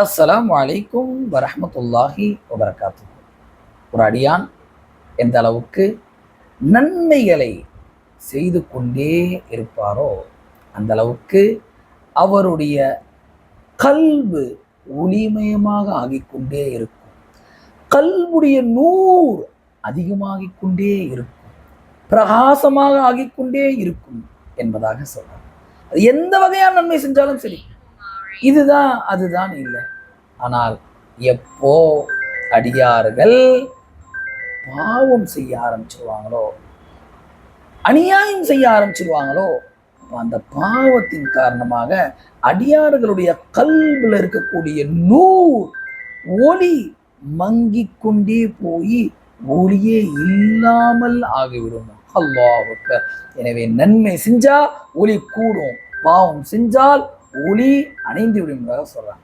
அஸ்ஸலாமு அலைக்கும் வரஹ்மத்துல்லாஹி வபரகாத்துஹு. ஒரு அடியான் எந்த அளவுக்கு நன்மைகளை செய்து கொண்டே இருப்பாரோ அந்த அளவுக்கு அவருடைய கல்பு ஒளிமயமாக ஆகிக்கொண்டே இருக்கும். கல்புடைய நூர் அதிகமாகிக் கொண்டே இருக்கும், பிரகாசமாக ஆகிக்கொண்டே இருக்கும் என்பதாக சொல்றார். அது எந்த வகையான நன்மை செஞ்சாலும் சரி, இதுதான் அதுதான் இல்லை. ஆனால் எப்போ அடியார்கள் பாவம் செய்ய ஆரம்பிச்சிருவாங்களோ, அநியாயம் செய்ய ஆரம்பிச்சிருவாங்களோ, அந்த பாவத்தின் காரணமாக அடியார்களுடைய கல்வில இருக்கக்கூடிய நூர் ஒளி மங்கிக் கொண்டே போய் ஒளியே இல்லாமல் ஆகிவிடும். அல்லாஹ் அக்பர். எனவே நன்மை செஞ்சா ஒளி கூடும், பாவம் செஞ்சால் ஒளி அணைந்து விடும் சொல்றாங்க.